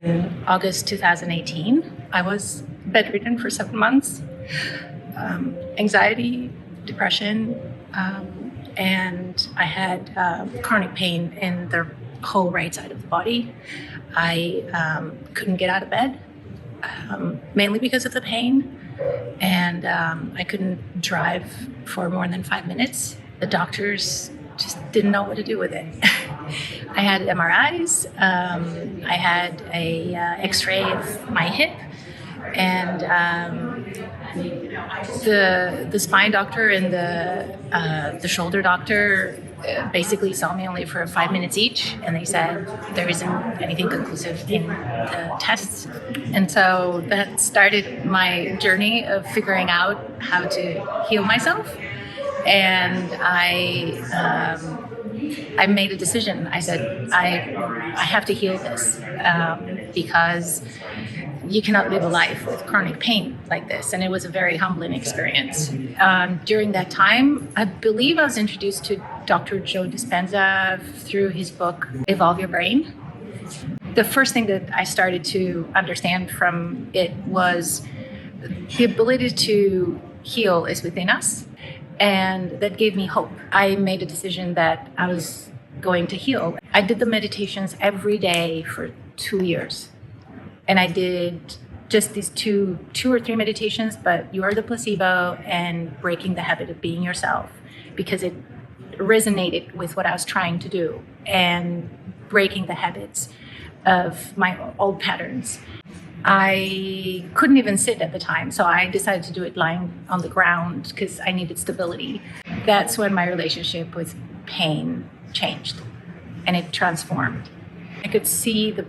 In August 2018, I was bedridden for 7 months. Anxiety, depression, and I had chronic pain in the whole right side of the body. I couldn't get out of bed, mainly because of the pain, and I couldn't drive for more than 5 minutes. The doctors just didn't know what to do with it. I had MRIs, I had a X-ray of my hip, and the spine doctor and the shoulder doctor basically saw me only for 5 minutes each, and they said there isn't anything conclusive in the tests. And so that started my journey of figuring out how to heal myself. And I made a decision. I said, I have to heal this because you cannot live a life with chronic pain like this. And it was a very humbling experience. During that time, I believe I was introduced to Dr. Joe Dispenza through his book, Evolve Your Brain. The first thing that I started to understand from it was the ability to heal is within us. And that gave me hope. I made a decision that I was going to heal. I did the meditations every day for 2 years. And I did just these two or three meditations, but you are the placebo and breaking the habit of being yourself, because it resonated with what I was trying to do and breaking the habits of my old patterns. I couldn't even sit at the time, so I decided to do it lying on the ground because I needed stability. That's when my relationship with pain changed and it transformed. I could see the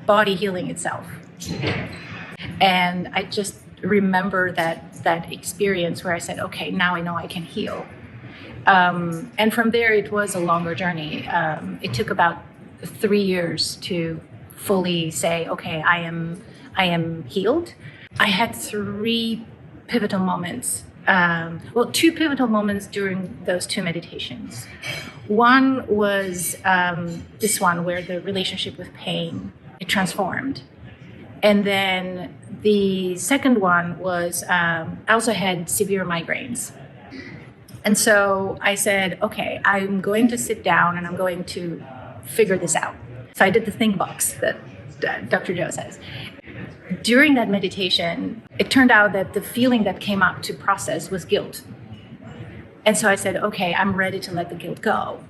body healing itself. And I just remember that experience where I said, okay, now I know I can heal. And from there, it was a longer journey. It took about 3 years to fully say, okay, I am healed. I had 3 pivotal moments. 2 pivotal moments during those 2 meditations. One was this one where the relationship with pain, it transformed. And then the second one was I also had severe migraines. And so I said, okay, I'm going to sit down and I'm going to figure this out. So I did the think box that Dr. Joe says. During that meditation, it turned out that the feeling that came up to process was guilt. And so I said, okay, I'm ready to let the guilt go.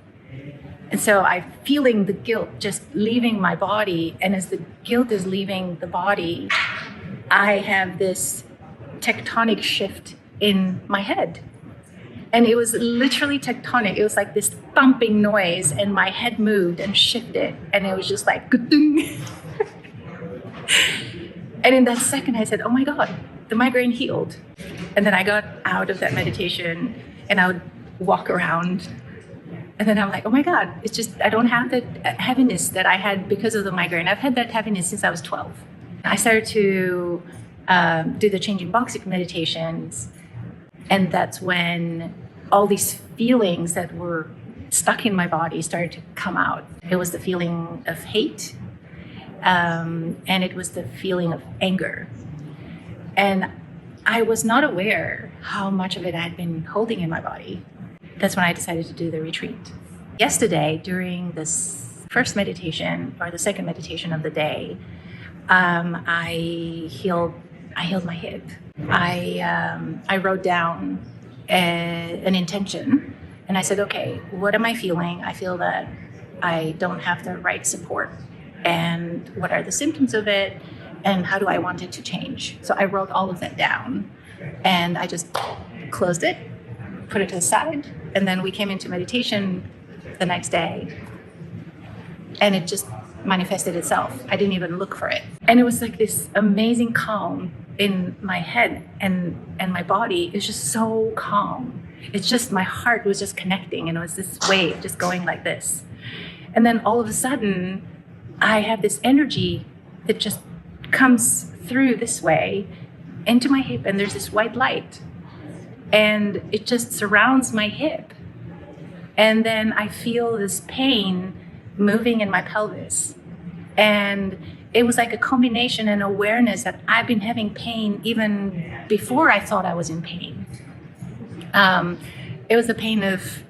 And so I'm feeling the guilt just leaving my body. And as the guilt is leaving the body, I have this tectonic shift in my head. And it was literally tectonic. It was like this thumping noise, and my head moved and shifted. And it was just like, good-ding. And in that second, I said, oh my God, the migraine healed. And then I got out of that meditation and I would walk around. And then I'm like, oh my God, it's just, I don't have that heaviness that I had because of the migraine. I've had that heaviness since I was 12. I started to do the changing box meditations. And that's when all these feelings that were stuck in my body started to come out. It was the feeling of hate. And it was the feeling of anger. And I was not aware how much of it I had been holding in my body. That's when I decided to do the retreat. Yesterday, during this first meditation, or the second meditation of the day, I healed my hip. I wrote down an intention, and I said, okay, what am I feeling? I feel that I don't have the right support. And what are the symptoms of it? And how do I want it to change? So I wrote all of that down, and I just closed it, put it to the side, and then we came into meditation the next day, and it just manifested itself. I didn't even look for it. And it was like this amazing calm in my head, and my body is just so calm. It's just, my heart was just connecting, and it was this wave just going like this. And then all of a sudden, I have this energy that just comes through this way into my hip, and there's this white light, and it just surrounds my hip. And then I feel this pain moving in my pelvis, and it was like a combination and awareness that I've been having pain even before I thought I was in pain. It was the pain of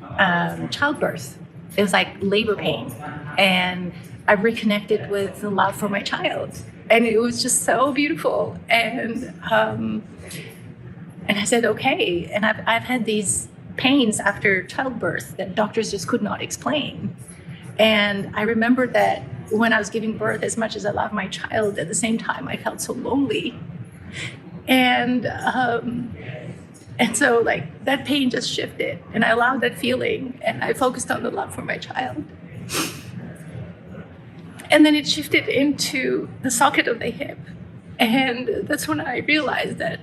childbirth. It was like labor pain. And I reconnected with the love for my child. And it was just so beautiful. And I said, okay. And I've had these pains after childbirth that doctors just could not explain. And I remembered that when I was giving birth, as much as I loved my child, at the same time, I felt so lonely. And so like that pain just shifted, and I allowed that feeling, and I focused on the love for my child. And then it shifted into the socket of the hip. And that's when I realized that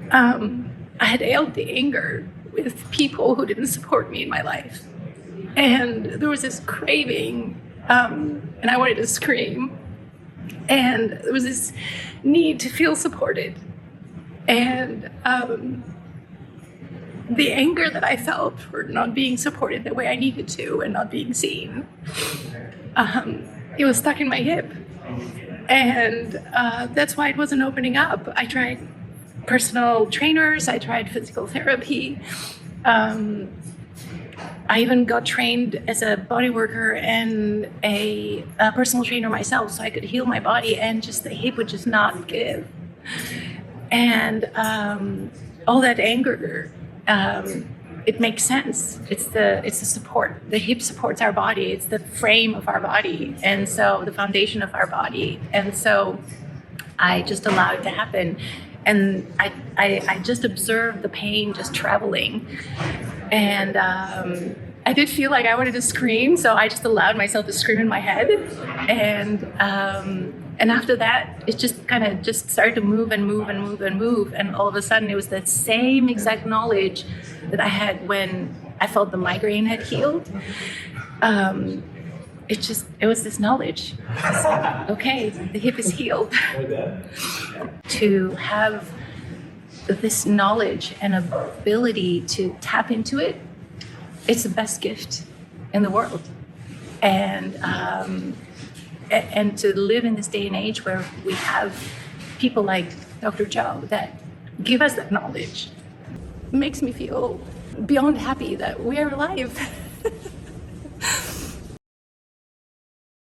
I had ailed the anger with people who didn't support me in my life. And there was this craving, and I wanted to scream. And there was this need to feel supported. And the anger that I felt for not being supported the way I needed to and not being seen, it was stuck in my hip. And that's why it wasn't opening up. I tried personal trainers, I tried physical therapy. I even got trained as a body worker and a personal trainer myself, so I could heal my body, and just the hip would just not give. And all that anger, it makes sense. It's the support. The hip supports our body. It's the frame of our body, and so the foundation of our body. And so I just allowed it to happen, and I just observed the pain just traveling. And I did feel like I wanted to scream, so I just allowed myself to scream in my head. And after that, it just kind of just started to move and move and move and move. And all of a sudden, it was that same exact knowledge that I had when I felt the migraine had healed. It was this knowledge. Okay, the hip is healed. To have this knowledge and ability to tap into it, it's the best gift in the world. And to live in this day and age where we have people like Dr. Joe that give us that knowledge, makes me feel beyond happy that we are alive.